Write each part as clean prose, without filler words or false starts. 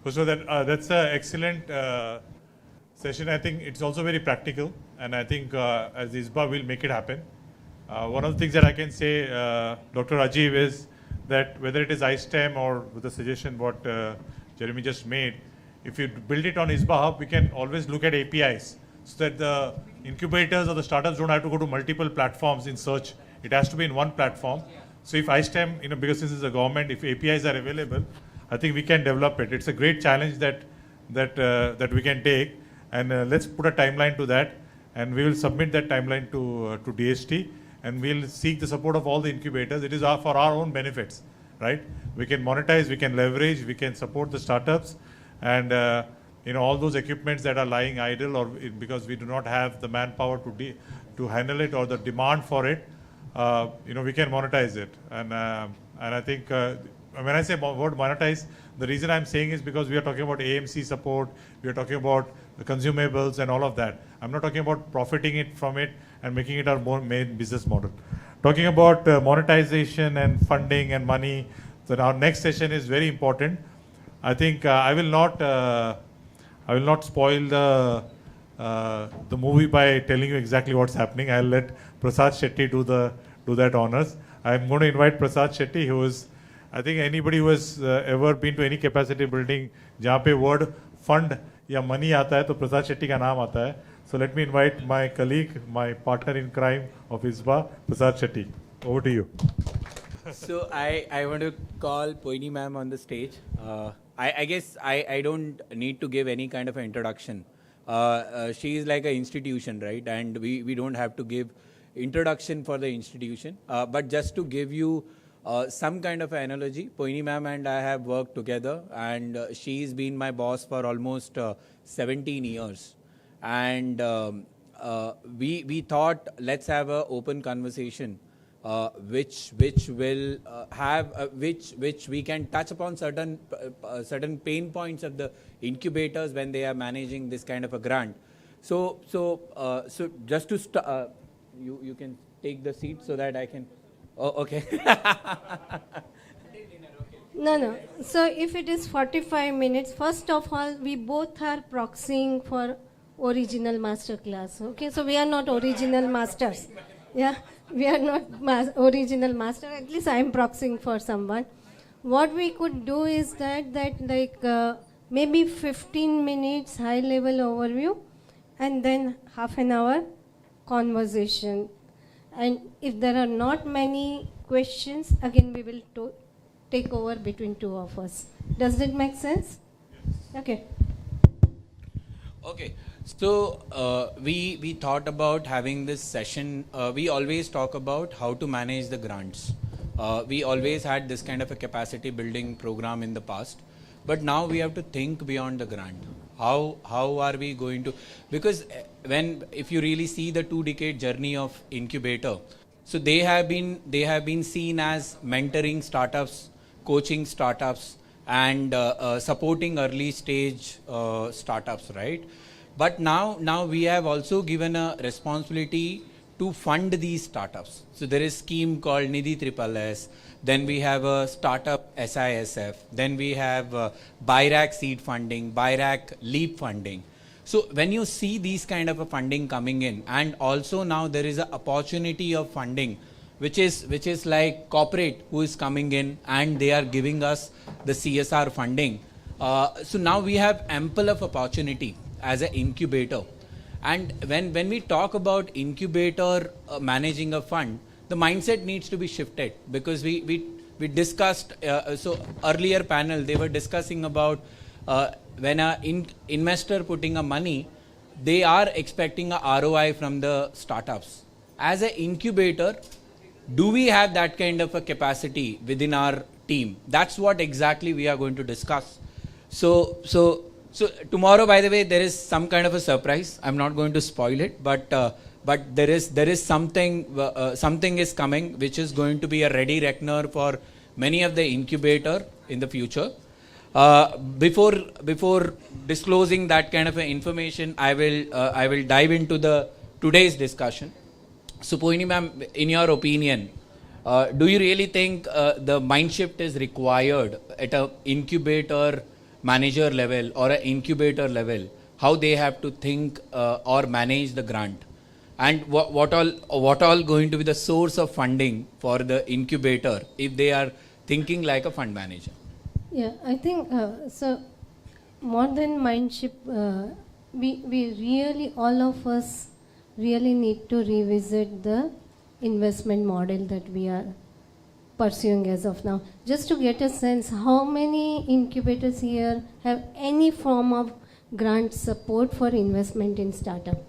So that's an excellent session. I think it's also very practical, and I think as ISBA will make it happen. One of the things that I can say, Dr. Rajiv, is that whether it is iSTEM or with the suggestion what Jeremy just made, if you build it on ISBA Hub, we can always look at APIs so that the incubators or the startups don't have to go to multiple platforms in search. It has to be in one platform. So if iSTEM, because this is a government, if APIs are available, I think we can develop it. It's a great challenge that we can take, and let's put a timeline to that, and we will submit that timeline to DST, and we'll seek the support of all the incubators. It is for our own benefits, right? We can monetize, we can leverage, we can support the startups, and all those equipments that are lying idle or because we do not have the manpower to handle it or the demand for it. We can monetize it, and I think when I say word monetize, the reason I'm saying is because we are talking about AMC support, we are talking about the consumables and all of that. I'm not talking about profiting from it and making it our main business model. Talking about monetization and funding and money. So our next session is very important. I think I will not spoil the movie by telling you exactly what's happening. I'll let Prasad Shetty do that honors. I'm going to invite Prasad Shetty, who is, I think anybody who has ever been to any capacity building, जहाँ पे word fund या money आता है, तो प्रसाद शेट्टी का नाम आता है. So let me invite my colleague, my partner in crime of ISBA, Prasad Shetty. Over to you. So I want to call Poini ma'am on the stage. I guess I don't need to give any kind of an introduction. She is like an institution, right? And we don't have to give introduction for the institution. But just to give you some kind of an analogy, Poini ma'am and I have worked together, and she's been my boss for almost 17 years. And we thought, let's have an open conversation, which will which we can touch upon certain pain points of the incubators when they are managing this kind of a grant. So just to you can take the seat so that I can. Oh, okay. No. So if it is 45 minutes, first of all, we both are proxying for original master class. Okay, so we are not original masters. Yeah, we are not original master. At least I am proxying for someone. What we could do is that maybe 15 minutes high level overview, and then half an hour conversation. And if there are not many questions, again we will take over between two of us. Does that make sense? Okay. Okay. So we thought about having this session. We always talk about how to manage the grants. We always had this kind of a capacity building program in the past, but now we have to think beyond the grant. How are we going to? Because if you really see the 2-decade journey of incubator, so they have been seen as mentoring startups, coaching startups, and supporting early stage startups, right? But now we have also given a responsibility to fund these startups. So there is a scheme called Nidhi SSS. Then we have a startup SISF. Then we have BIRAC seed funding, BIRAC LEAP funding. So when you see these kind of a funding coming in, and also now there is an opportunity of funding, which is like corporate who is coming in and they are giving us the CSR funding. So now we have ample of opportunity as an incubator. And when we talk about incubator managing a fund, the mindset needs to be shifted, because we discussed, so earlier panel, they were discussing about when an investor putting a money, they are expecting a ROI from the startups. As an incubator, do we have that kind of a capacity within our team? That's what exactly we are going to discuss. So tomorrow, by the way, there is some kind of a surprise. I'm not going to spoil it, but there is something is coming, which is going to be a ready reckoner for many of the incubator in the future. Before disclosing that kind of information, I will dive into the today's discussion. So Poini ma'am, in your opinion, do you really think the mind shift is required at an incubator manager level or an incubator level, how they have to think or manage the grant, and what all going to be the source of funding for the incubator if they are thinking like a fund manager. Yeah, I think so. More than mindship, we really, all of us really need to revisit the investment model that we are pursuing as of now, just to get a sense how many incubators here have any form of grant support for investment in startup.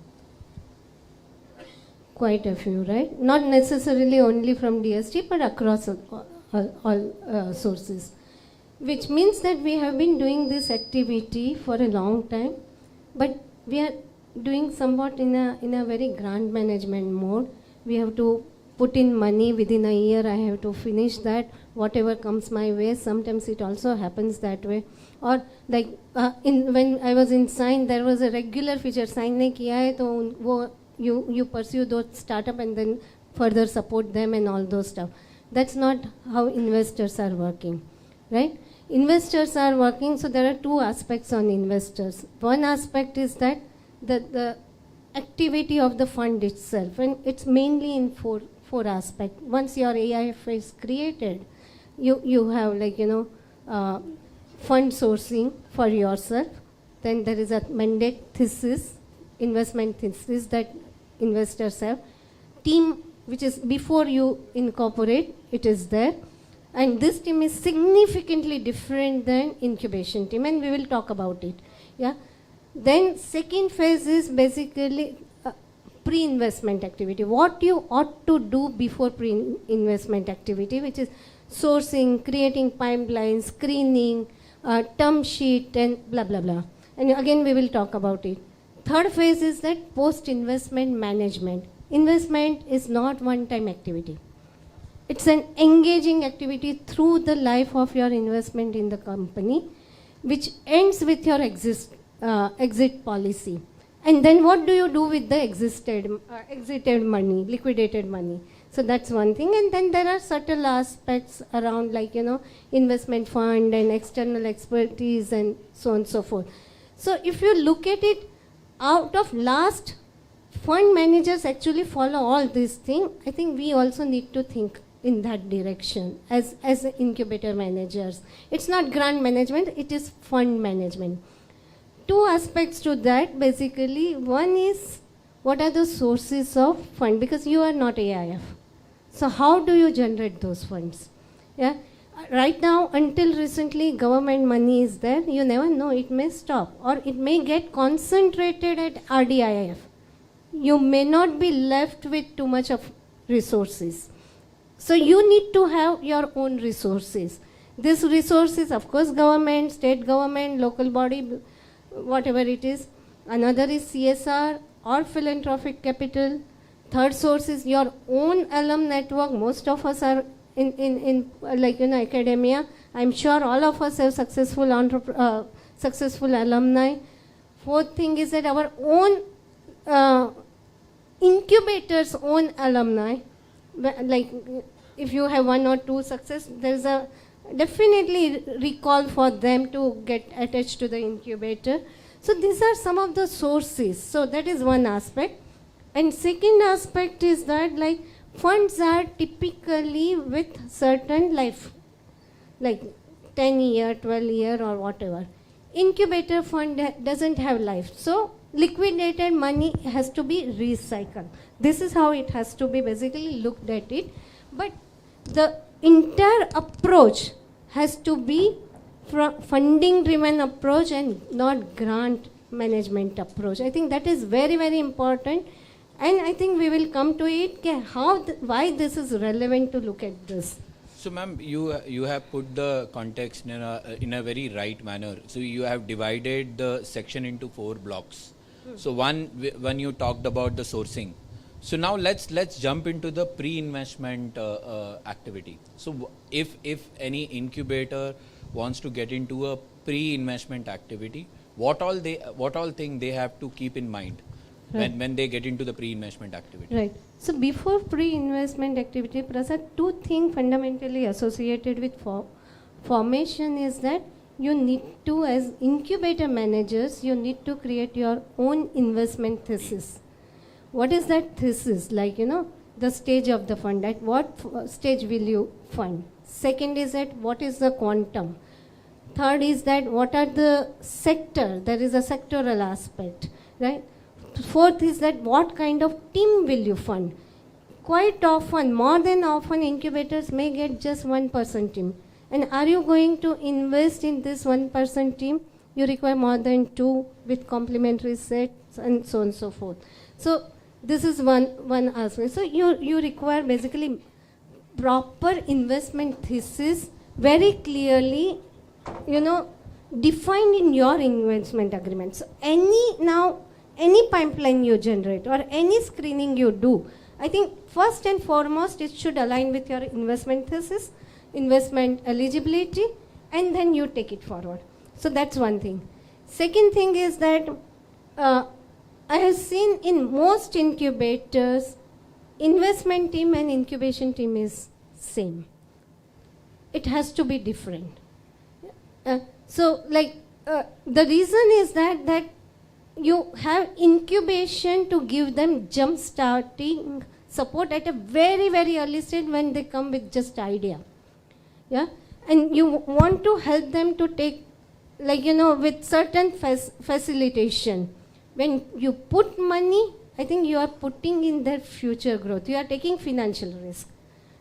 Quite a few, right? Not necessarily only from DST, but across all sources. Which means that we have been doing this activity for a long time, but we are doing somewhat in a very grant management mode. We have to put in money within a year. I have to finish that. Whatever comes my way. Sometimes it also happens that way. Or like when I was in Sign, there was a regular feature. Sign ने किया है तो वो you pursue those startup and then further support them and all those stuff. That's not how investors are working, right? Investors are working, so there are two aspects on investors. One aspect is that the activity of the fund itself, and it's mainly in four aspects. Once your AIF is created, you have fund sourcing for yourself. Then there is a mandate thesis, investment thesis that investors have. Team, which is before you incorporate, it is there. And this team is significantly different than incubation team, and we will talk about it. Yeah. Then second phase is basically pre-investment activity. What you ought to do before pre-investment activity, which is sourcing, creating pipelines, screening, term sheet, and blah blah blah. And again, we will talk about it. Third phase is that post-investment management. Investment is not one-time activity. It's an engaging activity through the life of your investment in the company, which ends with your exit policy. And then what do you do with the exited money, liquidated money? So that's one thing. And then there are subtle aspects around investment fund and external expertise and so on and so forth. So if you look at it, out of last, fund managers actually follow all these things. I think we also need to think in that direction as incubator managers. It's not grant management, it is fund management. Two aspects to that basically. One is, what are the sources of fund? Because you are not AIF. So how do you generate those funds? Yeah. Right now, until recently, government money is there. You never know, it may stop or it may get concentrated at RDIIF. You may not be left with too much of resources. So you need to have your own resources. These resources, of course, government, state government, local body, whatever it is. Another is CSR or philanthropic capital. Third source is your own alum network. Most of us are in academia. I'm sure all of us have successful alumni. Fourth thing is that our own incubators' own alumni. Like if you have one or two success, there's a definitely recall for them to get attached to the incubator. So these are some of the sources. So that is one aspect. And second aspect is that funds are typically with certain life, like 10 year, 12 year or whatever. Incubator fund doesn't have life. So liquidated money has to be recycled. This is how it has to be basically looked at it. But the entire approach has to be funding driven approach and not grant management approach. I think that is very, very important. And I think we will come to it, why this is relevant to look at this. So ma'am, you have put the context in a very right manner. So you have divided the section into 4 blocks. So when you talked about the sourcing. So now let's jump into the pre-investment activity. So if any incubator wants to get into a pre-investment activity, what all thing they have to keep in mind when they get into the pre-investment activity? Right. So before pre-investment activity, Prasad, two things fundamentally associated with formation is that you need to, as incubator managers, you need to create your own investment thesis. What is that thesis? Like, the stage of the fund. At what stage will you fund? Second is that what is the quantum? Third is that what are the sector? There is a sectoral aspect, right? Fourth is that what kind of team will you fund? Quite often, more than often, incubators may get just 1% team. And are you going to invest in this 1% team? You require more than 2 with complementary sets and so on and so forth. So this is one aspect. So you require basically proper investment thesis, very clearly, defined in your investment agreement. So any pipeline you generate or any screening you do, I think first and foremost it should align with your investment thesis, investment eligibility, and then you take it forward. So that's one thing. Second thing is that I have seen in most incubators, investment team and incubation team is same. It has to be different. The reason is that you have incubation to give them jump starting support at a very, very early stage when they come with just idea. Yeah, and you want to help them to take, with certain facilitation. When you put money, I think you are putting in their future growth. You are taking financial risk,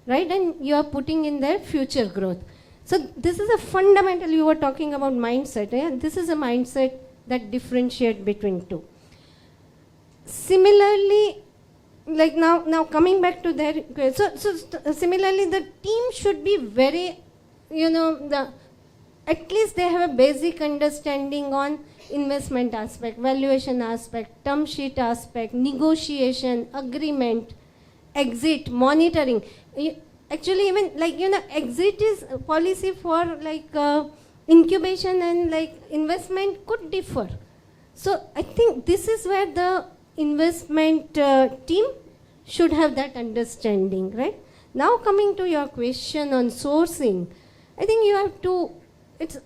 right? And you are putting in their future growth. So this is a fundamental, you were talking about mindset. Yeah? This is a mindset that differentiate between two. Similarly, now coming back to their, similarly the team should be very, at least they have a basic understanding on investment aspect, valuation aspect, term sheet aspect, negotiation, agreement, exit, monitoring. Actually, even exit is policy for incubation and investment could differ. So I think this is where the investment team should have that understanding, right? Now coming to your question on sourcing, I think you have to, it's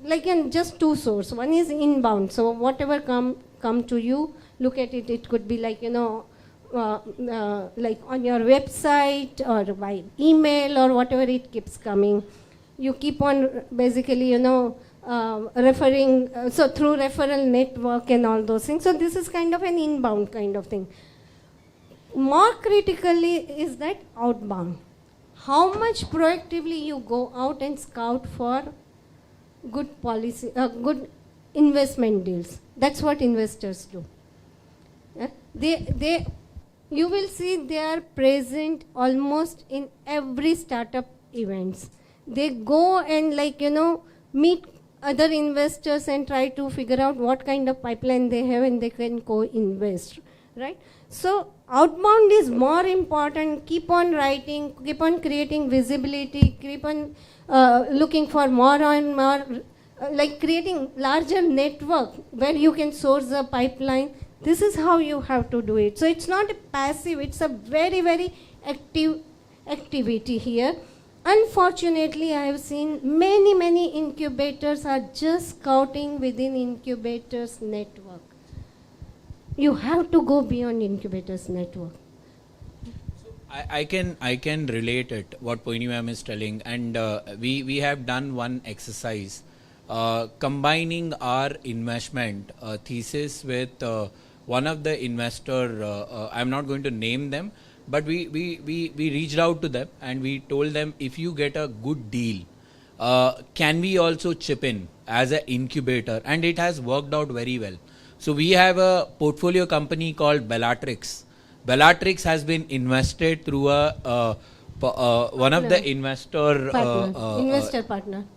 just two sources. One is inbound. So whatever come to you, look at it. It could be on your website or by email or whatever, it keeps coming. You keep on basically, referring, so through referral network and all those things. So this is kind of an inbound kind of thing. More critically is that outbound. How much proactively you go out and scout for good policy, good investment deals. That's what investors do. Yeah? You will see they are present almost in every startup events. They go and meet other investors and try to figure out what kind of pipeline they have and they can co-invest, right? So outbound is more important. Keep on writing, keep on creating visibility, keep on looking for more and more, creating larger network where you can source a pipeline. This is how you have to do it. So it's not a passive, it's a very, very active activity here. Unfortunately, I have seen many incubators are just scouting within incubators network. You have to go beyond incubators network. I can relate it what Poini ma'am is telling, and we have done one exercise combining our investment thesis with one of the investor. I'm not going to name them, but we reached out to them and we told them, if you get a good deal, can we also chip in as an incubator? And it has worked out very well. So we have a portfolio company called Bellatrix. Bellatrix has been invested through one of the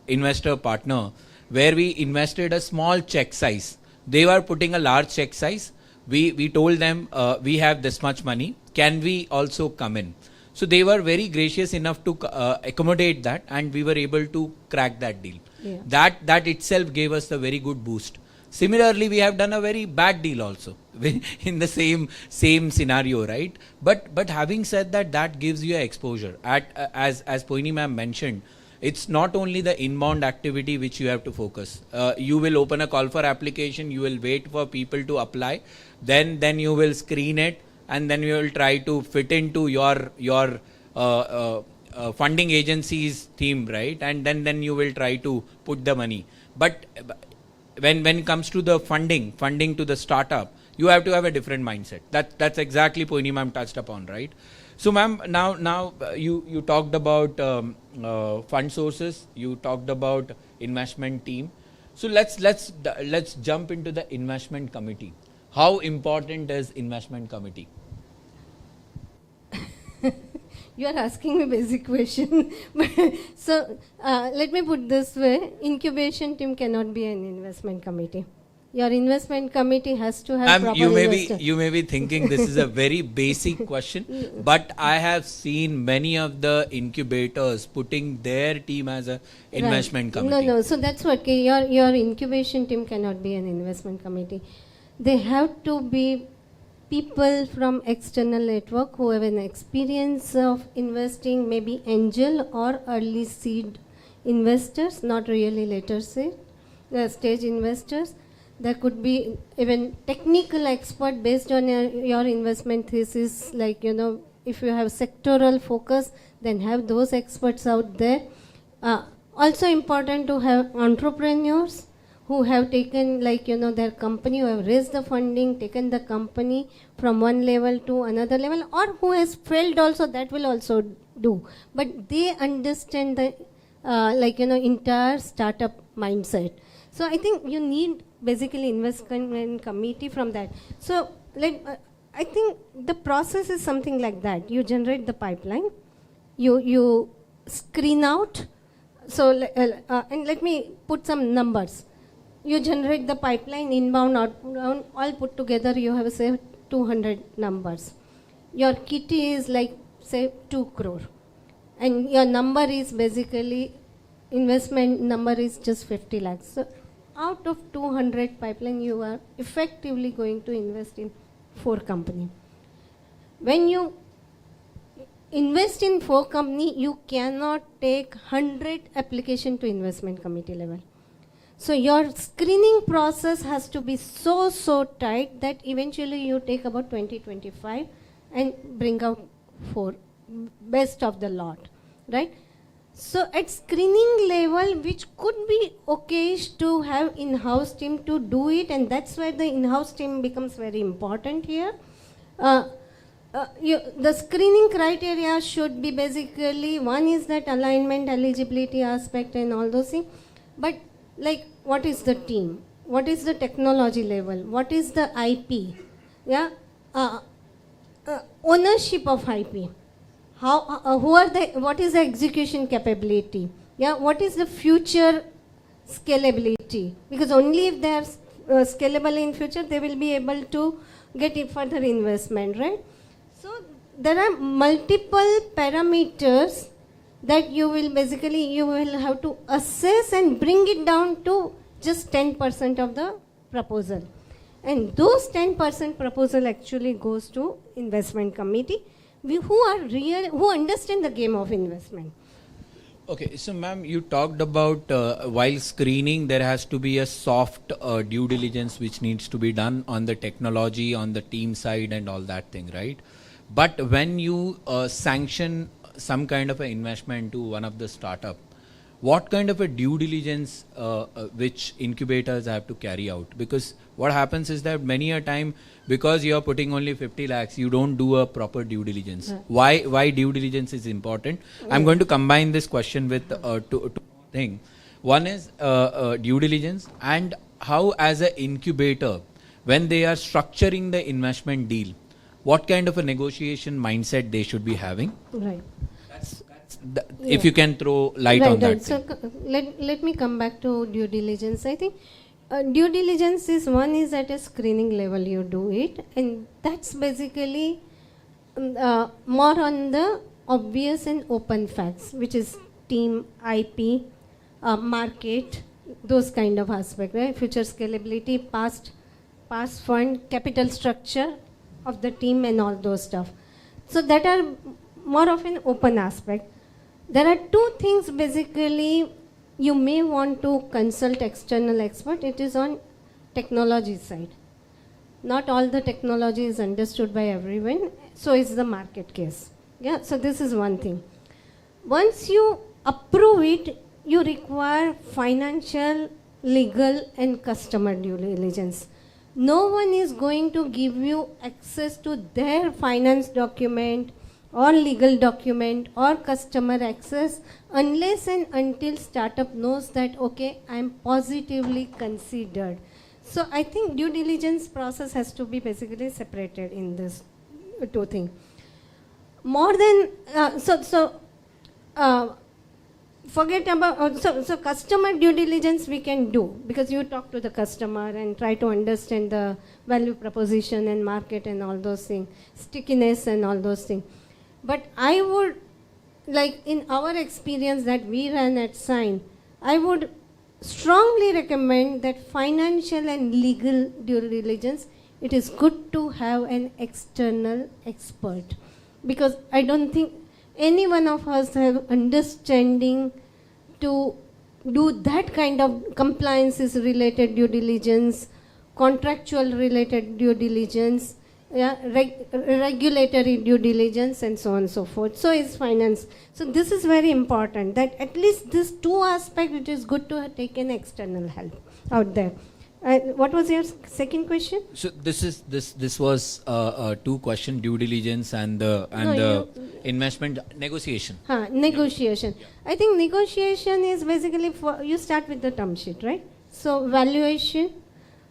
investor partner, where we invested a small check size. They were putting a large check size. We told them, we have this much money, can we also come in? So they were very gracious enough to accommodate that, and we were able to crack that deal. Yeah. That itself gave us a very good boost. Similarly, we have done a very bad deal also in the same scenario, right? But having said that, that gives you exposure. As Poini ma'am mentioned, it's not only the inbound activity which you have to focus. You will open a call for application, you will wait for people to apply, then you will screen it, and then you will try to fit into your funding agency's theme, right? And then you will try to put the money. But when it comes to the funding to the startup, you have to have a different mindset. That's exactly Poini ma'am touched upon, right? So ma'am, now you talked about fund sources, you talked about investment team. So let's jump into the investment committee. How important is investment committee? You are asking me basic question. So let me put this way: incubation team cannot be an investment committee. Your investment committee has to have proper investor. You may be thinking this is a very basic question, but I have seen many of the incubators putting their team as a investment committee. No. So that's what your incubation team cannot be an investment committee. They have to be people from external network who have an experience of investing, maybe angel or early seed investors, not really later stage investors. There could be even technical expert based on your investment thesis, like, if you have sectoral focus, then have those experts out there. Also important to have entrepreneurs who have taken, their company, who have raised the funding, taken the company from one level to another level, or who has failed also, that will also do. But they understand the, entire startup mindset. So I think you need basically investment committee from that. So I think the process is something like that. You generate the pipeline, you screen out. So and let me put some numbers. You generate the pipeline, inbound, outbound, all put together, you have, say, 200 numbers. Your kitty is say 2 crore. And your number is basically, investment number is just 50 lakhs. So out of 200 pipeline, you are effectively going to invest in 4 companies. When you invest in 4 companies, you cannot take 100 application to investment committee level. So your screening process has to be so tight that eventually you take about 20-25 and bring out 4, best of the lot, right? So at screening level, which could be okay to have in-house team to do it, and that's where the in-house team becomes very important here. The screening criteria should be basically, one is that alignment, eligibility aspect and all those things, but what is the team? What is the technology level? What is the IP? Yeah, ownership of IP. What is the execution capability? Yeah, what is the future scalability? Because only if they are scalable in future, they will be able to get further investment, right? So there are multiple parameters that you will have to assess and bring it down to just 10% of the proposal. And those 10% proposal actually goes to investment committee, who understand the game of investment. Okay, so ma'am, you talked about while screening, there has to be a soft due diligence which needs to be done on the technology, on the team side and all that thing, right? But when you sanction some kind of an investment to one of the startup, what kind of a due diligence which incubators have to carry out? Because what happens is that many a time, because you are putting only 50 lakhs, you don't do a proper due diligence. Why due diligence is important? I'm going to combine this question with two things. One is due diligence, and how as an incubator, when they are structuring the investment deal, what kind of a negotiation mindset they should be having? Right. If you can throw light on that. So let me come back to due diligence. I think due diligence is at a screening level you do it, and that's basically more on the obvious and open facts, which is team, IP, market, those kind of aspects, right? Future scalability, past fund, capital structure of the team and all those stuff. So that are more of an open aspect. There are two things basically you may want to consult external expert. It is on technology side. Not all the technology is understood by everyone, so is the market case. Yeah, so this is one thing. Once you approve it, you require financial, legal, and customer due diligence. No one is going to give you access to their finance document or legal document or customer access unless and until startup knows that, okay, I am positively considered. So I think due diligence process has to be basically separated in this two things. More than, forget about, so customer due diligence we can do because you talk to the customer and try to understand the value proposition and market and all those things, stickiness and all those things. But I would, like in our experience that we ran at Sign, I would strongly recommend that financial and legal due diligence, it is good to have an external expert because I don't think any one of us have understanding to do that kind of compliances related due diligence, contractual related due diligence, yeah, regulatory due diligence and so on and so forth. So is finance. So this is very important that at least these two aspects it is good to take an external help out there. What was your second question? So this was two question: due diligence and the investment negotiation. Negotiation. I think negotiation is basically for you start with the term sheet, right? So valuation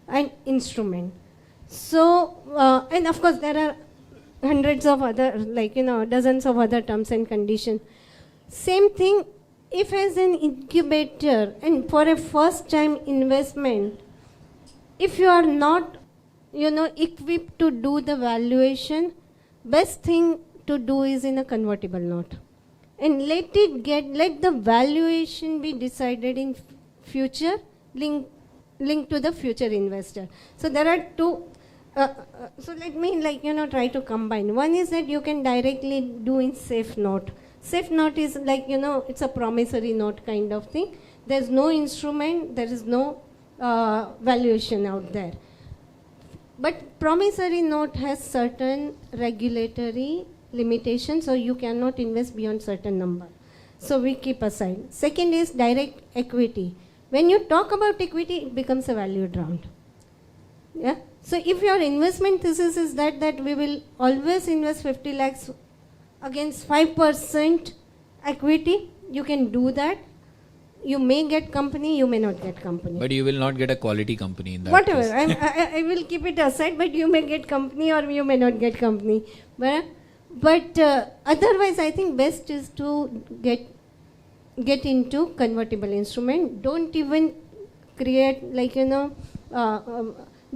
and instrument. So and of course there are hundreds of other, like dozens of other terms and conditions. Same thing if as an incubator and for a first time investment, if you are not, equipped to do the valuation, best thing to do is in a convertible note. And let the valuation be decided in future, linked to the future investor. So there are two, so let me try to combine. One is that you can directly do in safe note. Safe note is like, it's a promissory note kind of thing. There's no instrument, there is no valuation out there. But promissory note has certain regulatory limitations, so you cannot invest beyond certain number. So we keep aside. Second is direct equity. When you talk about equity, it becomes a valued round. Yeah. So if your investment thesis is that we will always invest 50 lakhs against 5% equity, you can do that. You may get company, you may not get company. But you will not get a quality company in that Whatever, case. I will keep it aside, but you may get company or you may not get company. But otherwise, I think best is to get into convertible instrument. Don't even create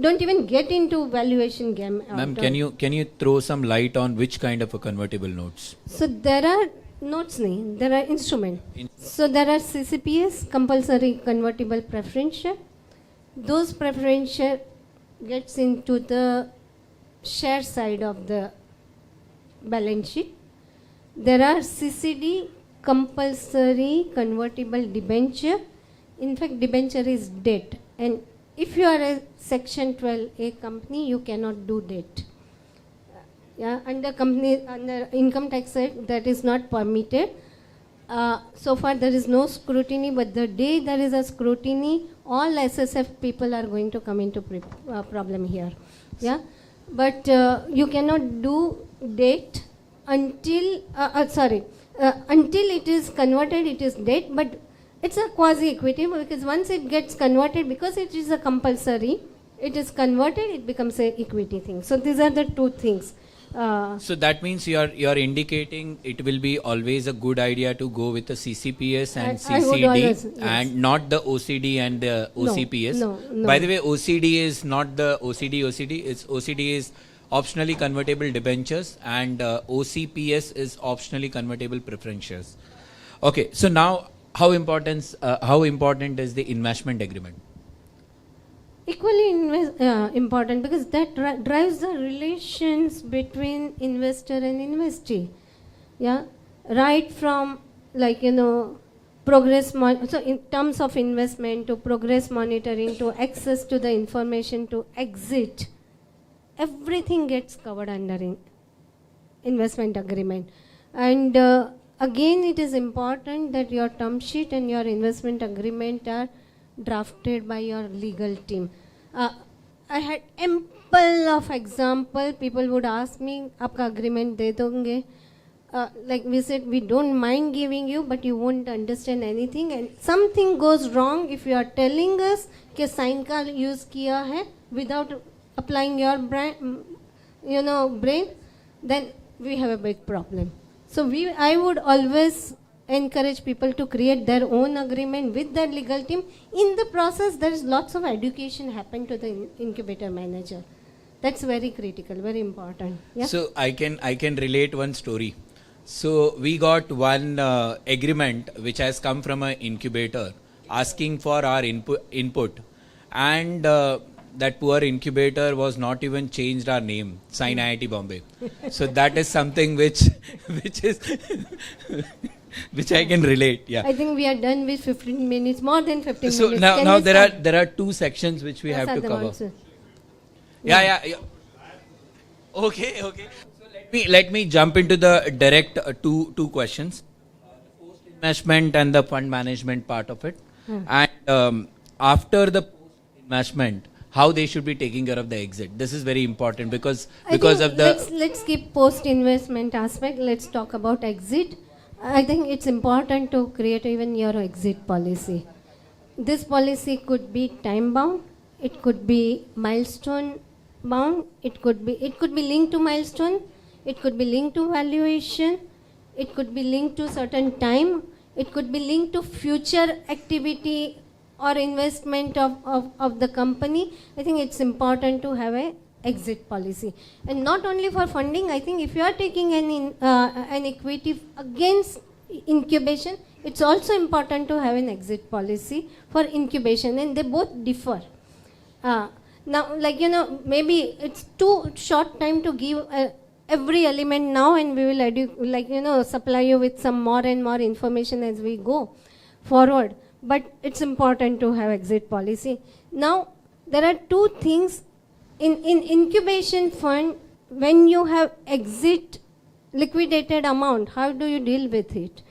don't even get into valuation game. Ma'am, can you throw some light on which kind of a convertible notes? So there are notes, there are instrument. So there are CCPS, compulsory convertible preference share. Those preference share gets into the share side of the balance sheet. There are CCD, compulsory convertible debenture. In fact, debenture is debt, and if you are a Section 12A company, you cannot do debt. Under income tax act, that is not permitted. So far there is no scrutiny, but the day there is a scrutiny, all SSF people are going to come into problem here. Yeah, but you cannot do debt until until it is converted, it is debt, but it's a quasi-equity because once it gets converted, because it is a compulsory, it is converted, it becomes a equity thing. So these are the two things. So that means you are indicating it will be always a good idea to go with the CCPS and CCD always, yes. and not the OCD and the OCPS. No. By the way, OCD is not the OCD. It's OCD is optionally convertible debentures and OCPS is optionally convertible preference shares. Okay, so now how important is the investment agreement? Equally important because that drives the relations between investor and investee. Yeah, right from like, progress, so in terms of investment, to progress monitoring, to access to the information, to exit, everything gets covered under investment agreement. And again, it is important that your term sheet and your investment agreement are drafted by your legal team. I had ample of example. People would ask me, "Aapka agreement de donge?" Like we said, we don't mind giving you, but you won't understand anything. And something goes wrong if you are telling us कि sign का use किया है without applying your brain, then we have a big problem. So I would always encourage people to create their own agreement with their legal team. In the process, there is lots of education happen to the incubator manager. That's very critical, very important. Yeah? So I can relate one story. So we got one agreement which has come from an incubator asking for our input, and that poor incubator was not even changed our name, Sign IIT Bombay. So that is something which is which I can relate. Yeah. I think we are done with 15 minutes, more than 15 So minutes. now there are two sections which we have to cover. Yeah. Okay. So let me jump into the direct two questions. Post investment and the fund management part of it. And after the post investment, how they should be taking care of the exit. This is very important because of the let's keep post investment aspect. Let's talk about exit. I think it's important to create even your exit policy. This policy could be time bound. It could be milestone bound. It could be linked to milestone. It could be linked to valuation. It could be linked to certain time. It could be linked to future activity or investment of the company. I think it's important to have a exit policy. And not only for funding, I think if you are taking an equity against incubation, it's also important to have an exit policy for incubation, and they both differ. Now, maybe it's too short time to give every element now, and we will supply you with some more and more information as we go forward. But it's important to have exit policy. Now, there are two things in incubation fund. When you have exit liquidated amount, how do you deal with it?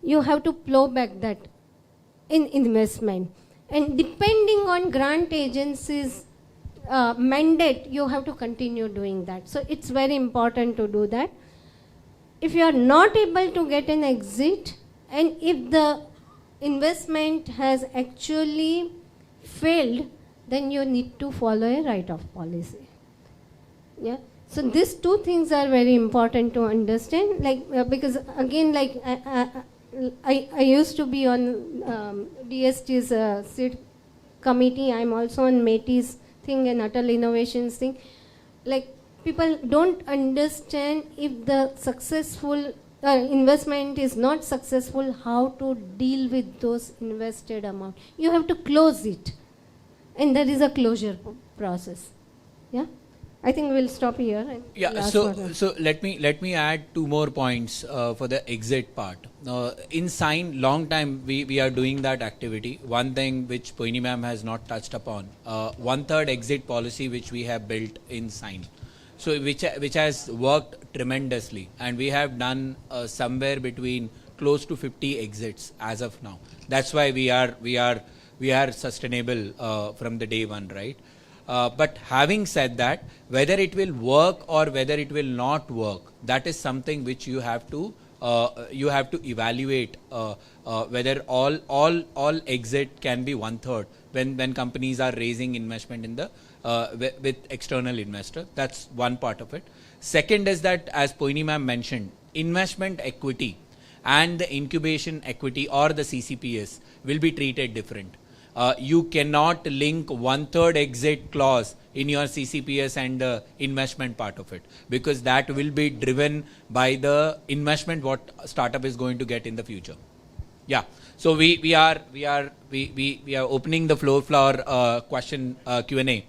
You have to plow back that in investment, and depending on grant agencies mandate, you have to continue doing that. So it's very important to do that. If you are not able to get an exit, and if the investment has actually failed, then you need to follow a write-off policy. Yeah. So these two things are very important to understand. Because again, I used to be on DST's seed committee. I'm also on METI's thing and Atal Innovations thing. People don't understand if the successful investment is not successful, how to deal with those invested amount. You have to close it, and there is a closure process. Yeah, I think we'll stop here. Yeah. So let me add two more points for the exit part. In Sign, long time we are doing that activity. One thing which Poini ma'am has not touched upon, 1/3 exit policy which we have built in Sign. So which has worked tremendously, and we have done somewhere between close to 50 exits as of now. That's why we are sustainable from the day one, right? But having said that, whether it will work or whether it will not work, that is something which you have to evaluate whether all exit can be 1/3 when companies are raising investment in the with external investor. That's one part of it. Second is that, as Poini ma'am mentioned, investment equity and the incubation equity or the CCPS will be treated different. You cannot link 1/3 exit clause in your CCPS and the investment part of it, because that will be driven by the investment what startup is going to get in the future. Yeah. So we are opening the floor for question Q&A.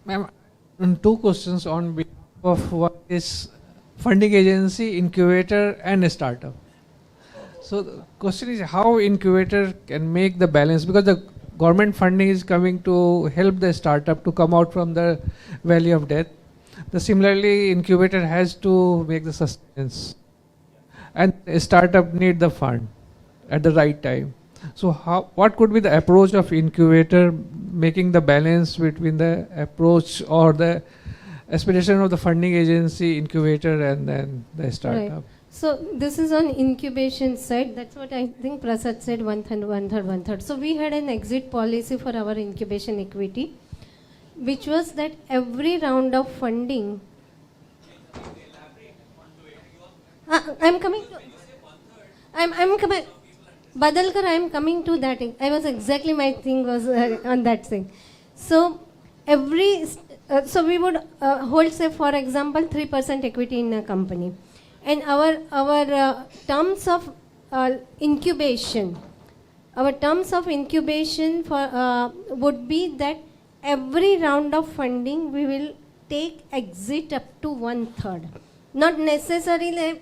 Ma'am, two questions on behalf of one is funding agency, incubator, and a startup. So the question is how incubator can make the balance, because the government funding is coming to help the startup to come out from the valley of death. The similarly, incubator has to make the sustenance, and a startup need the fund at the right time. So what could be the approach of incubator making the balance between the approach or the aspiration of the funding agency, incubator, and then the startup? Right. So this is on incubation side. That's what I think Prasad said, one third. So we had an exit policy for our incubation equity, which was that every round of funding. I'm coming to. I'm coming. Badalkar, I'm coming to that. I was exactly my thing was on that thing. So so we would hold, say, for example, 3% equity in a company, and our terms of incubation, for would be that every round of funding we will take exit up to 1/3, not necessarily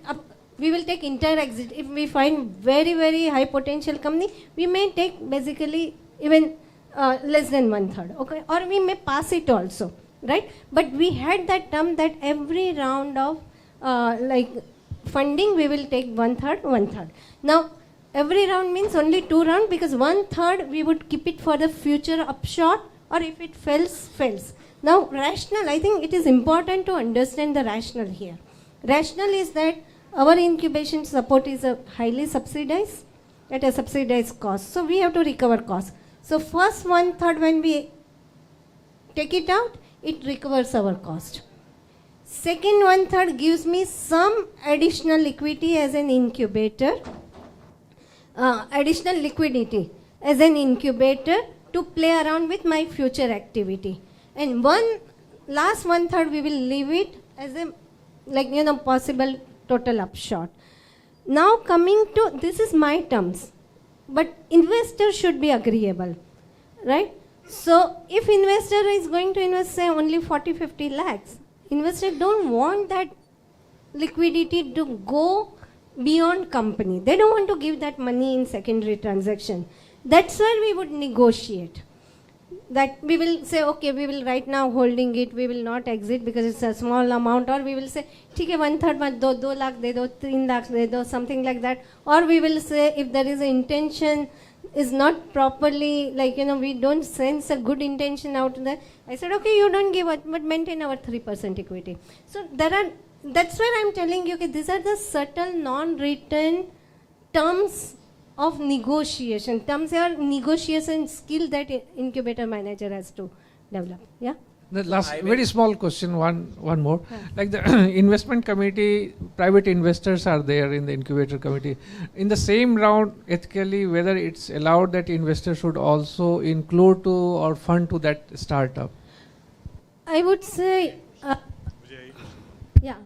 we will take entire exit. If we find very, very high potential company, we may take basically even less than 1/3, okay? Or we may pass it also, right? But we had that term that every round of funding, we will take 1/3. Now, every round means only 2 rounds, because 1/3 we would keep it for the future upshot, or if it fails. Now, rationale, I think it is important to understand the rationale here. Rationale is that our incubation support is highly subsidized at a subsidized cost. So we have to recover costs. So first 1/3, when we take it out, it recovers our cost. Second 1/3 gives me some additional equity as an incubator, additional liquidity as an incubator to play around with my future activity. And last 1/3 we will leave it as a possible total upshot. Now coming to, this is my terms, but investor should be agreeable, right? So if investor is going to invest, say, only 40-50 lakhs, investor don't want that liquidity to go beyond company. They don't want to give that money in secondary transaction. That's where we would negotiate. That we will say, okay, we will right now holding it, we will not exit because it's a small amount, or we will say, ठीक है 1/3 मत दो, 2 लाख दे दो, 3 लाख दे दो, something like that. Or we will say, if there is an intention is not properly, we don't sense a good intention out there. I said, okay, you don't give it, but maintain our 3% equity. So that's where I'm telling you, okay, these are the subtle non-written terms of negotiation. Terms are negotiation skill that incubator manager has to develop. Yeah. The last very small question, one more. Like the investment committee, private investors are there in the incubator committee. In the same round, ethically, whether it's allowed that investors should also include to or fund to that startup? I would say, yeah.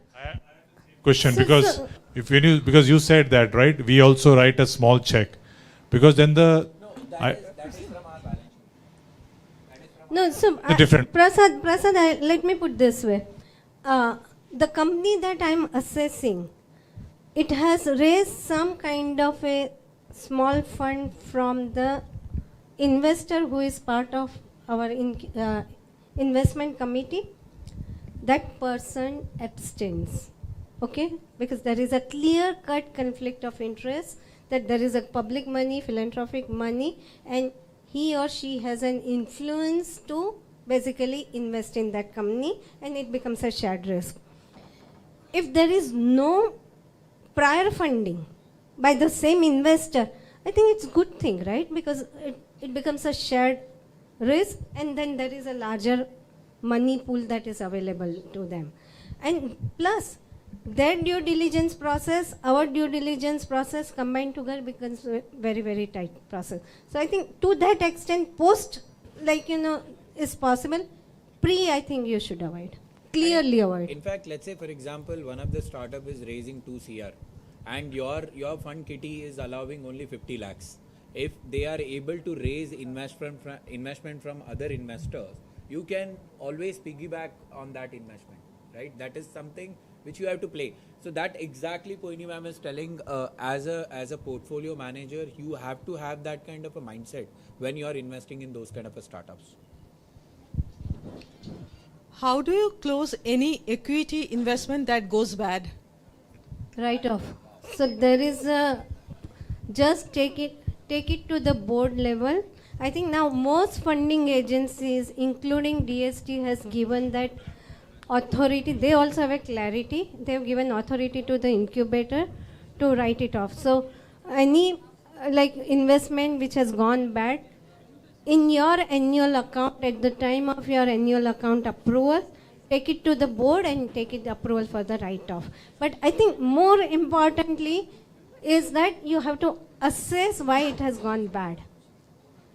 Question, So- because so- because you said that, right? We also write a small check, because then That is from our balance sheet. No, so different. Prasad, let me put this way. The company that I'm assessing, it has raised some kind of a small fund from the investor who is part of our investment committee. That person abstains, okay? Because there is a clear-cut conflict of interest, that there is a public money, philanthropic money, and he or she has an influence to basically invest in that company, and it becomes a shared risk. If there is no prior funding by the same investor, I think it's a good thing, right? Because it becomes a shared risk, and then there is a larger money pool that is available to them. And plus, their due diligence process, our due diligence process combined together becomes a very, very tight process. So I think to that extent, post, is possible. Pre, I think you should avoid. Clearly avoid. In fact, let's say, for example, one of the startup is raising 2 CR and your fund kitty is allowing only 50 lakhs. If they are able to raise investment from other investors, you can always piggyback on that investment, right? That is something which you have to play. So that exactly Poini ma'am is telling, as a portfolio manager, you have to have that kind of a mindset when you are investing in those kind of a startups. How do you close any equity investment that goes bad? Write off. So there is a, just take it to the board level. I think now most funding agencies, including DST, has given that authority. They also have a clarity. They have given authority to the incubator to write it off. So any like investment which has gone bad, in your annual account, at the time of your annual account approval, take it to the board and take it approval for the write-off. But I think more importantly is that you have to assess why it has gone bad.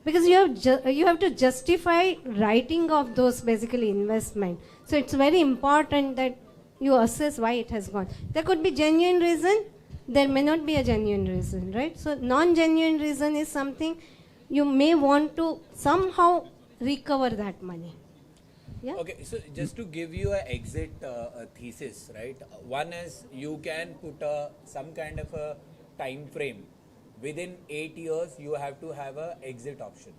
Because you have to justify writing off those basically investment. So it's very important that you assess why it has gone. There could be genuine reason, there may not be a genuine reason, right? So non-genuine reason is something you may want to somehow recover that money. Yeah? Okay, so just to give you an exit thesis, right? One is you can put some kind of a time frame. Within 8 years, you have to have an exit option.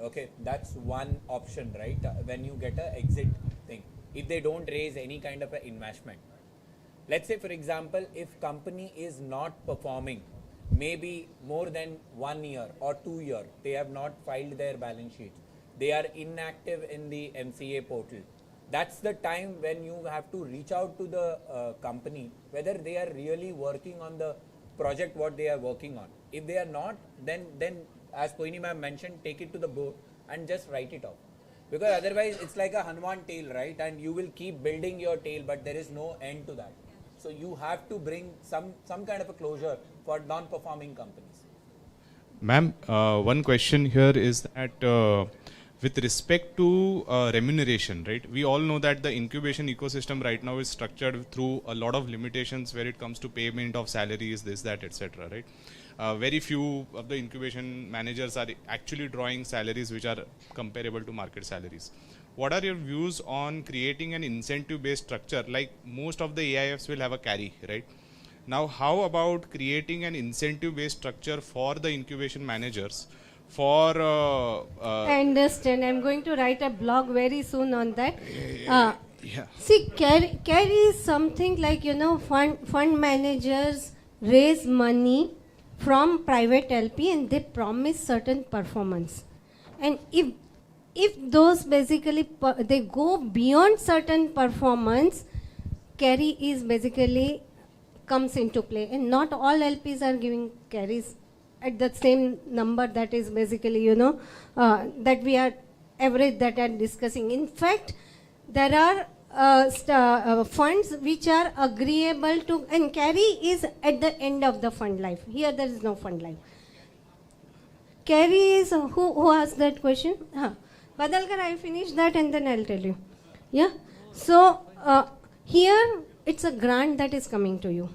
Okay, that's one option, right? When you get an exit thing, if they don't raise any kind of an investment. Let's say, for example, if company is not performing, maybe more than 1 year or 2 years, they have not filed their balance sheet. They are inactive in the MCA portal. That's the time when you have to reach out to the company, whether they are really working on the project what they are working on. If they are not, then as Poini ma'am mentioned, take it to the board and just write it off. Because otherwise it's like a Hanuman tail, right? And you will keep building your tail, but there is no end to that. So you have to bring some kind of a closure for non-performing companies. Ma'am, one question here is that with respect to remuneration, right? We all know that the incubation ecosystem right now is structured through a lot of limitations where it comes to payment of salaries, this, that, etc. Right? Very few of the incubation managers are actually drawing salaries which are comparable to market salaries. What are your views on creating an incentive-based structure? Like most of the AIFs will have a carry, right? Now, how about creating an incentive-based structure for the incubation managers for... I understand. I'm going to write a blog very soon on that. yeah. See, carry is something like, fund managers raise money from private LP and they promise certain performance. And if those basically, they go beyond certain performance, carry is basically comes into play. And not all LPs are giving carries at the same number that is basically, that we are average that are discussing. In fact, there are funds which are agreeable to, and carry is at the end of the fund life. Here there is no fund life. Carry is, who asked that question? Badalkar, I finish that and then I'll tell you. Yeah. So here it's a grant that is coming to you.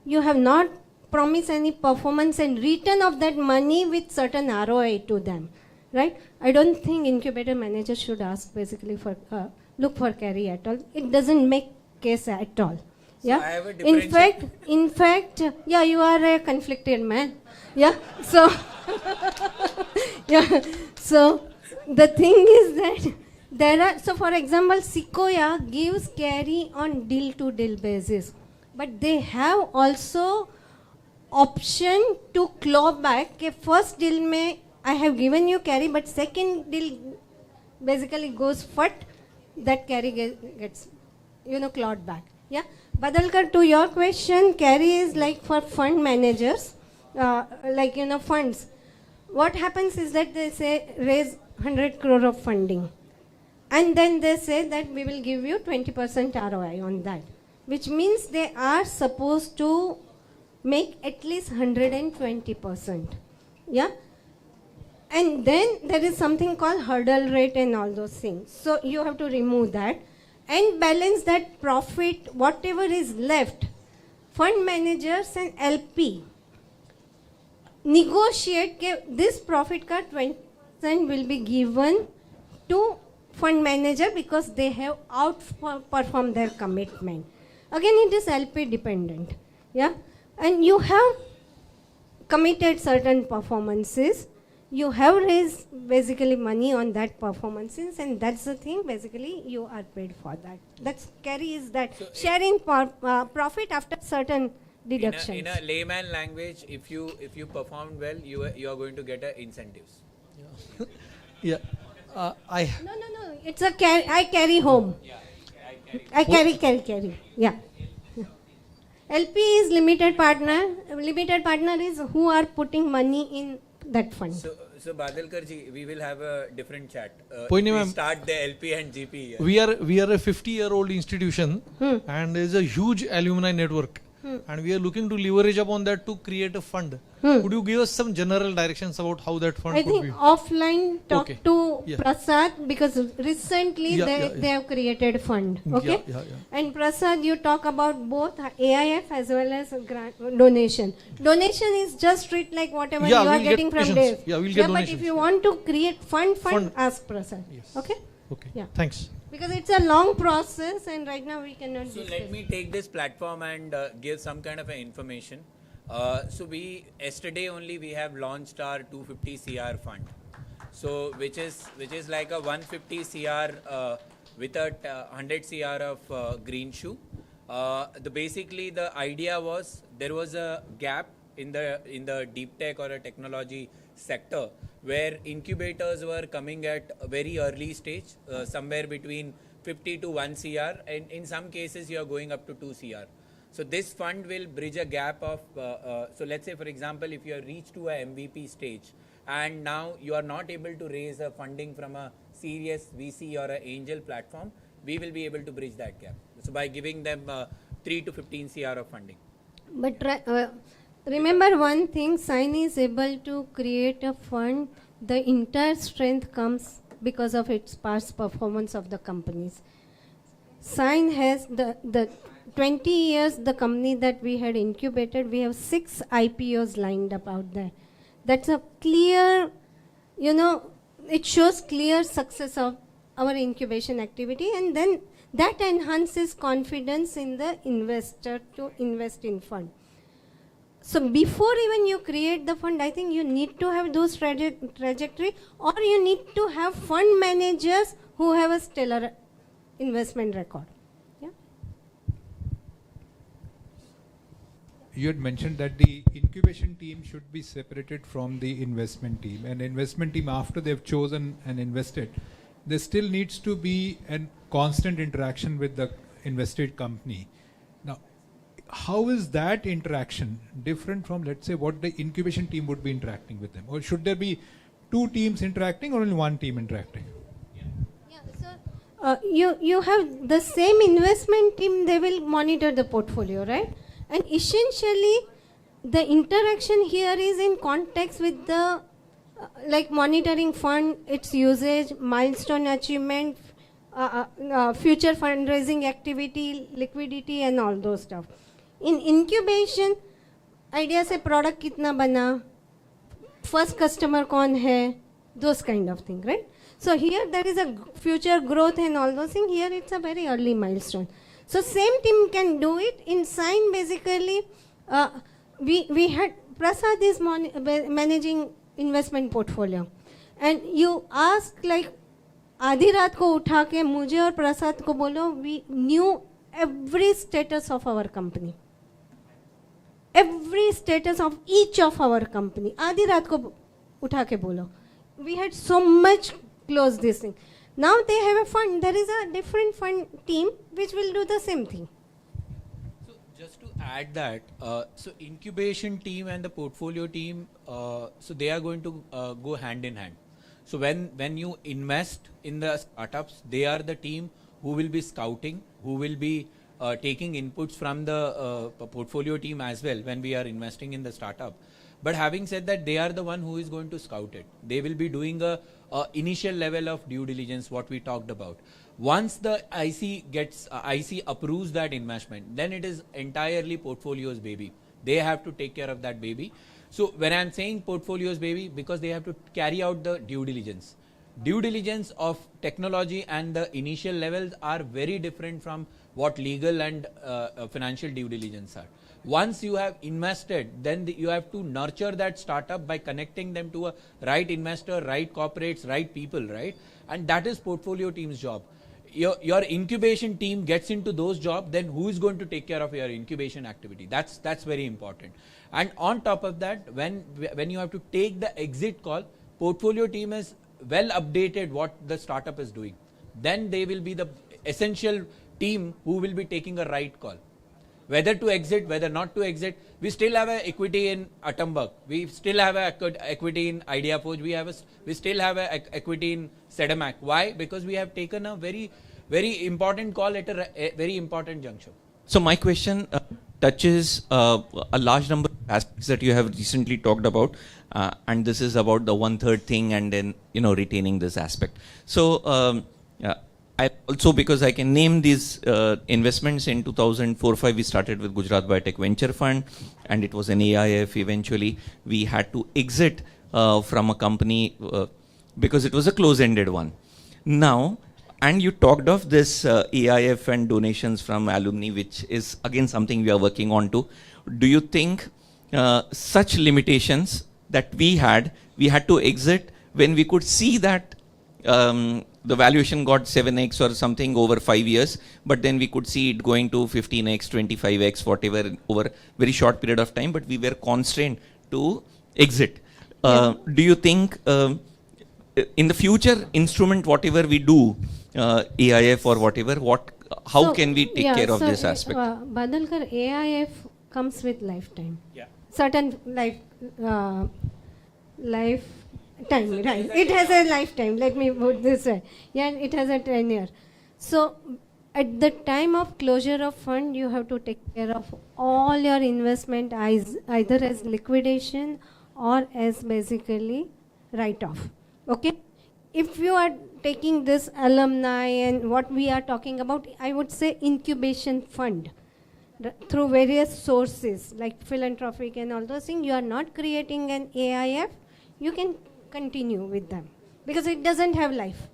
You have not promised any performance and return of that money with certain ROI to them, right? I don't think incubator managers should ask basically for look for carry at all. It doesn't make case at all. Yeah. So I have a in fact, yeah, you are a conflicted man. Yeah. So yeah. So the thing is that there are, so for example, Sequoia gives carry on deal to deal basis, but they have also option to claw back. Okay, first deal may I have given you carry, but second deal basically goes fat, that carry gets clawed back. Yeah. Badalkar, to your question, carry is like for fund managers, funds. What happens is that they say raise 100 crore of funding, and then they say that we will give you 20% ROI on that, which means they are supposed to make at least 120%. Yeah. And then there is something called hurdle rate and all those things. So you have to remove that and balance that profit, whatever is left. Fund managers and LP negotiate this profit ka 20% will be given to fund manager because they have outperformed their commitment. Again, it is LP dependent. Yeah, and you have committed certain performances. You have raised basically money on that performances, and that's the thing. Basically, you are paid for that. That's carry is that sharing profit after certain deductions. In a layman language, if you performed well, you are going to get incentives. Yeah. I No. It's a I carry home. I carry. Yeah. LP is limited partner. Limited partner is who are putting money in that fund. So Badalkar ji, we will have a different chat. Point We ma'am. start the LP and GP here. we are a 50-year-old institution, and there is a huge alumni network, and we are looking to leverage upon that to create a fund. Could you give us some general directions about how that fund I could think be? offline talk Okay. to Yeah. Prasad because recently Yeah. they have created fund. Okay. Yeah. And Prasad, you talk about both AIF as well as grant donation. Donation is just treat like whatever Yeah, you are we'll get getting from donations. Dave. Yeah, we'll get but if donations. you want to create fund, Fund. ask Prasad. Yes. Okay. Okay. Yeah. Thanks. Because it's a long process and right now we cannot So discuss. let me take this platform and give some kind of information. So yesterday only we have launched our 250 CR fund. So which is like a 150 CR with a 100 CR of green shoe. Basically the idea was there was a gap in the deep tech or a technology sector where incubators were coming at a very early stage, somewhere between 50 to 1 CR, and in some cases you are going up to 2 CR. So this fund will bridge a gap of, so let's say for example, if you have reached to a MVP stage and now you are not able to raise a funding from a serious VC or an angel platform, we will be able to bridge that gap. So by giving them 3 to 15 CR of funding. But remember one thing, Sign is able to create a fund. The entire strength comes because of its past performance of the companies. Sign has the 20 years, the company that we had incubated, we have 6 IPOs lined up out there. That's a clear, it shows clear success of our incubation activity, and then that enhances confidence in the investor to invest in fund. So before even you create the fund, I think you need to have those trajectory, or you need to have fund managers who have a stellar investment record. Yeah. You had mentioned that the incubation team should be separated from the investment team, and investment team, after they've chosen and invested, there still needs to be a constant interaction with the invested company. Now, how is that interaction different from, let's say, what the incubation team would be interacting with them? Or should there be 2 teams interacting or only 1 team interacting? You have the same investment team, they will monitor the portfolio, right? And essentially, the interaction here is in context with the like monitoring fund, its usage, milestone achievement, future fundraising activity, liquidity, and all those stuff. In incubation, idea से product कितना बना, first customer कौन है, those kind of thing, right? So here there is a future growth and all those things. Here it's a very early milestone. So same team can do it. In Sign, basically, we had Prasad is managing investment portfolio, and you ask like आधी रात को उठा के मुझे और प्रसाद को बोलो, we knew every status of our company. Every status of each of our company. आधी रात को उठा के बोलो. We had so much close this thing. Now they have a fund. There is a different fund team which will do the same thing. So just to add that, so incubation team and the portfolio team, so they are going to go hand in hand. So when you invest in the startups, they are the team who will be scouting, who will be taking inputs from the portfolio team as well when we are investing in the startup. But having said that, they are the one who is going to scout it. They will be doing a initial level of due diligence, what we talked about. Once the IC approves that investment, then it is entirely portfolio's baby. They have to take care of that baby. So when I'm saying portfolio's baby, because they have to carry out the due diligence. due diligence of technology and the initial levels are very different from what legal and financial due diligence are. Once you have invested, then you have to nurture that startup by connecting them to a right investor, right corporates, right people, right? And that is portfolio team's job. Your incubation team gets into those jobs, then who is going to take care of your incubation activity? That's very important. And on top of that, when you have to take the exit call, portfolio team is well updated what the startup is doing. Then they will be the essential team who will be taking a right call. Whether to exit, whether not to exit. We still have an equity in Attenborough. We still have an equity in IdeaForge. We still have an equity in Sedemac. Why? Because we have taken a very, very important call at a very important juncture. So my question touches a large number of aspects that you have recently talked about, and this is about the 1/3 thing, and then retaining this aspect. So I also, because I can name these investments, in 2004-05 we started with Gujarat Biotech Venture Fund, and it was an AIF. Eventually we had to exit from a company because it was a close-ended one. Now, and you talked of this AIF and donations from alumni, which is again something we are working on to. Do you think such limitations that we had to exit when we could see that the valuation got 7x or something over 5 years, but then we could see it going to 15x, 25x, whatever, over very short period of time, but we were constrained to exit. Do you think in the future instrument, whatever we do, AIF or whatever, how can we take care of this aspect? Badalkar, AIF comes with lifetime. Yeah. Certain lifetime, right? It has a lifetime. Let me put this way. Yeah, it has a tenure. So at the time of closure of fund, you have to take care of all your investment either as liquidation or as basically write-off. Okay? If you are taking this alumni and what we are talking about, I would say incubation fund through various sources like philanthropic and all those things, you are not creating an AIF, you can continue with them because it doesn't have life.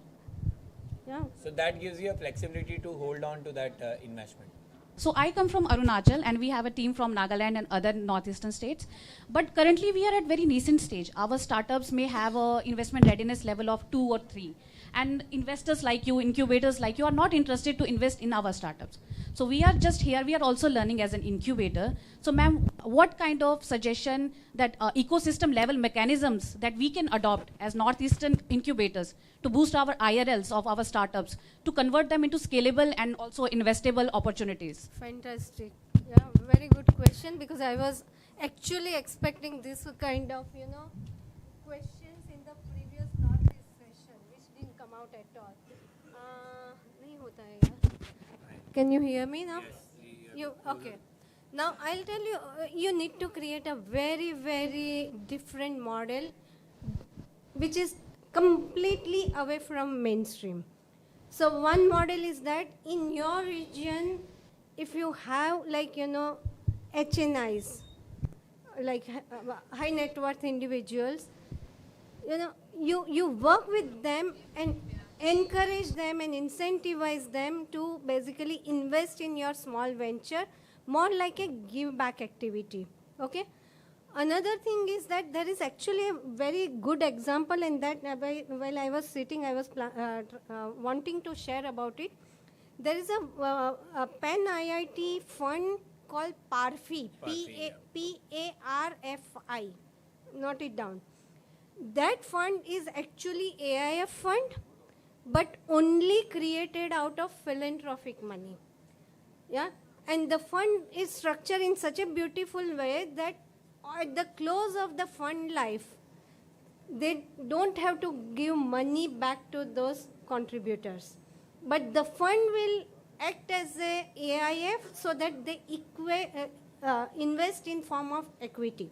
Yeah. So that gives you a flexibility to hold on to that investment. So I come from Arunachal and we have a team from Nagaland and other northeastern states. But currently we are at very nascent stage. Our startups may have a investment readiness level of 2 or 3. And investors like you, incubators like you are not interested to invest in our startups. So we are just here, we are also learning as an incubator. So ma'am, what kind of suggestion that ecosystem level mechanisms that we can adopt as northeastern incubators to boost our IRLs of our startups, to convert them into scalable and also investable opportunities? Fantastic. Yeah, very good question because I was actually expecting this kind of, questions in the previous Northeast session, which didn't come out at all. Nahi hota hai yaar. Can you hear me now? Yes. Okay. Now I'll tell you, you need to create a very, very different model, which is completely away from mainstream. So one model is that in your region, if you have HNIs, like high net worth individuals, you work with them and encourage them and incentivize them to basically invest in your small venture, more like a give back activity. Okay. Another thing is that there is actually a very good example, and that while I was sitting, I was wanting to share about it. There is a Penn IIT fund called PARFI, P-A-R-F-I. Note it down. That fund is actually AIF fund, but only created out of philanthropic money. Yeah, and the fund is structured in such a beautiful way that at the close of the fund life, they don't have to give money back to those contributors. But the fund will act as a AIF so that they invest in form of equity.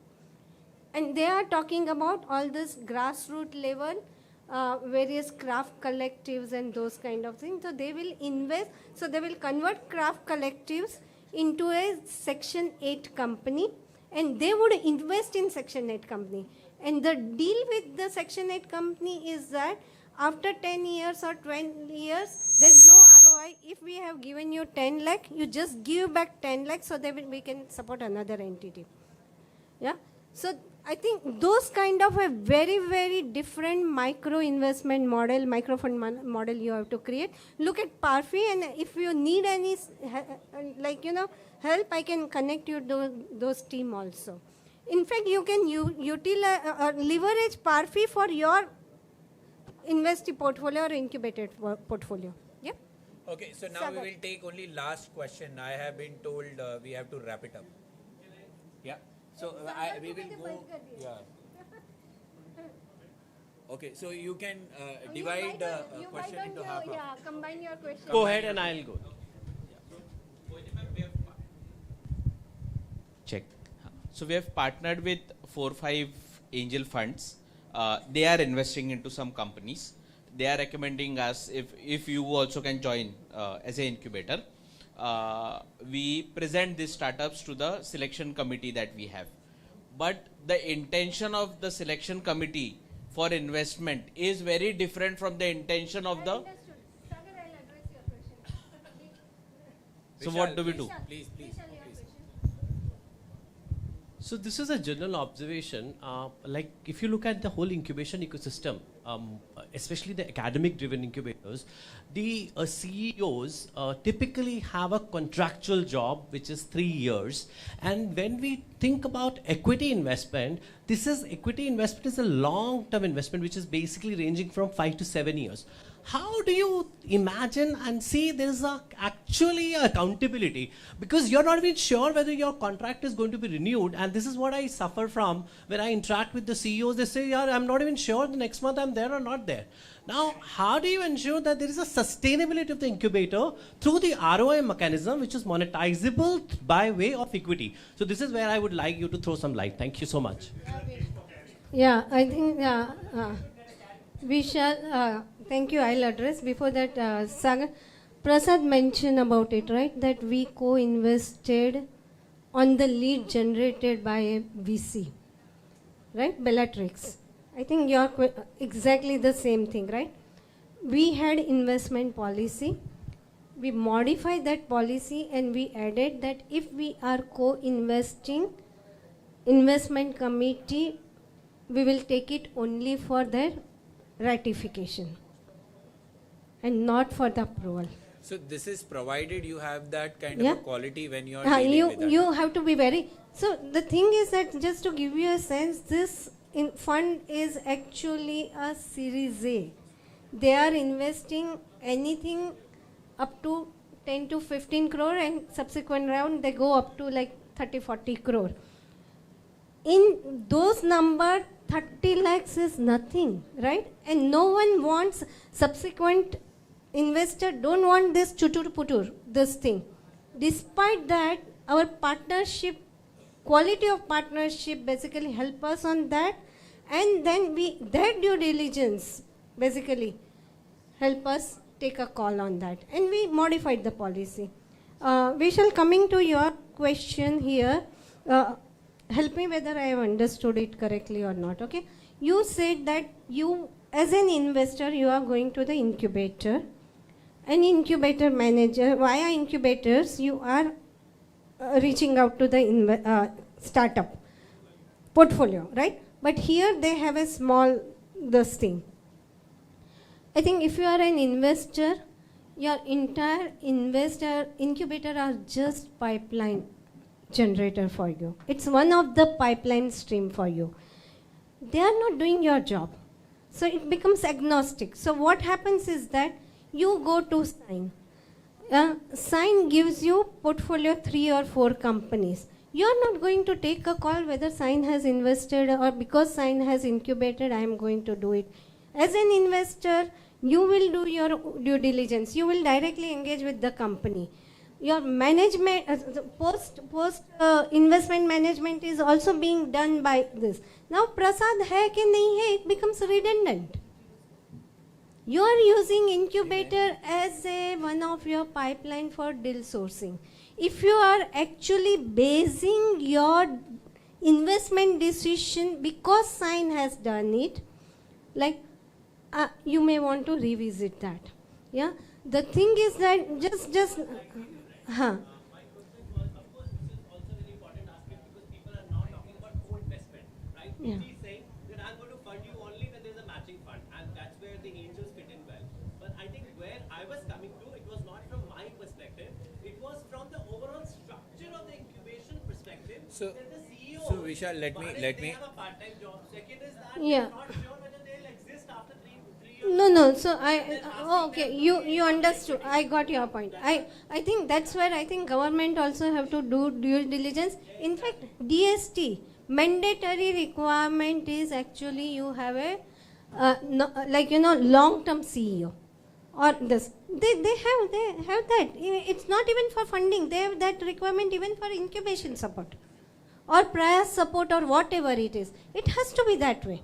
And they are talking about all this grassroots level, various craft collectives and those kind of things. So they will invest, so they will convert craft collectives into a Section 8 company, and they would invest in Section 8 company. And the deal with the Section 8 company is that After 10 years or 20 years, there's no ROI. If we have given you 10 lakh, you just give back 10 lakh so that we can support another entity. Yeah. So I think those kind of a very, very different micro investment model, microfund model you have to create. Look at Parfi, and if you need any, help, I can connect you to those team also. In fact, you can utilize leverage Parfi for your investee portfolio or incubated portfolio. Yeah. Okay, so now we will take only last question. I have been told we have to wrap it up. Yeah. So we will go. Yeah. Okay, so you can divide the question into half. Yeah, combine your question. Go ahead and I'll go. Check. So we have partnered with 4 or 5 angel funds. They are investing into some companies. They are recommending us if you also can join as an incubator. We present these startups to the selection committee that we have. But the intention of the selection committee for investment is very different from the intention of the... So what do we do? Please. So this is a general observation. Like if you look at the whole incubation ecosystem, especially the academic-driven incubators, the CEOs typically have a contractual job, which is 3 years. And when we think about equity investment, equity investment is a long-term investment, which is basically ranging from 5 to 7 years. How do you imagine and see there is actually accountability? Because you're not even sure whether your contract is going to be renewed. And this is what I suffer from when I interact with the CEOs. They say, yeah, I'm not even sure the next month I'm there or not there. Now, how do you ensure that there is a sustainability of the incubator through the ROI mechanism, which is monetizable by way of equity? So this is where I would like you to throw some light. Thank you so much. Yeah, I think we shall... thank you. I'll address. Before that, Sagar, Prasad mentioned about it, right? That we co-invested on the lead generated by a VC, right? Bellatrix. I think you're exactly the same thing, right? We had investment policy. We modified that policy and we added that if we are co-investing, investment committee, we will take it only for their ratification and not for the approval. So this is provided you have that kind Yeah. of a quality when you are dealing with that. You have to be very... So the thing is that just to give you a sense, this fund is actually a Series A. They are investing anything up to 10 to 15 crore and subsequent round they go up to like 30-40 crore. In those numbers, 30 lakhs is nothing, right? And no one wants, subsequent investor don't want this chutur-putur, this thing. Despite that, our partnership, quality of partnership basically help us on that, and then that due diligence basically help us take a call on that, and we modified the policy. We shall coming to your question here. Help me whether I have understood it correctly or not, okay? You said that you, as an investor, you are going to the incubator. An incubator manager, via incubators, you are reaching out to the startup portfolio, right? But here they have a small this thing. I think if you are an investor, your entire incubator are just pipeline generator for you. It's one of the pipeline stream for you. They are not doing your job. So it becomes agnostic. So what happens is that you go to Sign. Sign gives you portfolio 3 or 4 companies. You are not going to take a call whether Sign has invested or because Sign has incubated, I am going to do it. As an investor, you will do your due diligence. You will directly engage with the company. Your management, post investment management is also being done by this. Now, Prasad hai ki nahi hai, it becomes redundant. You are using incubator as one of your pipeline for deal sourcing. If you are actually basing your investment decision because Sign has done it, like you may want to revisit that. Yeah. The thing is that just huh. Yeah. He's saying that I'm going to fund you only when there's a matching fund, and that's where the angels fit in well. But I think where I was coming to, it was not from my perspective, it was from the overall structure of the incubation perspective. So- that the CEO, so Vishal, let one me- is let they me- have a part-time job. Second is that Yeah. they're not sure whether they'll exist after three years. No. So okay. You understood. I got your point. I think that's where I think government also have to do due diligence. In fact, DST mandatory requirement is actually you have a long-term CEO or this. They have that. It's not even for funding. They have that requirement even for incubation support or prior support or whatever it is. It has to be that way.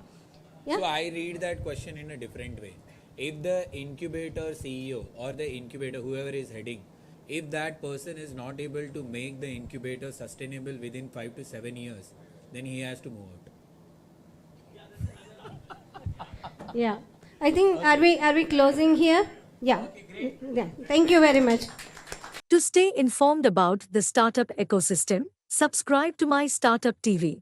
Yeah. So I read that question in a different way. If the incubator CEO or the incubator, whoever is heading, if that person is not able to make the incubator sustainable within 5 to 7 years, then he has to move out. Yeah. I think are we closing here? Yeah. Yeah. Thank you very much. To stay informed about the startup ecosystem, subscribe to My Startup TV.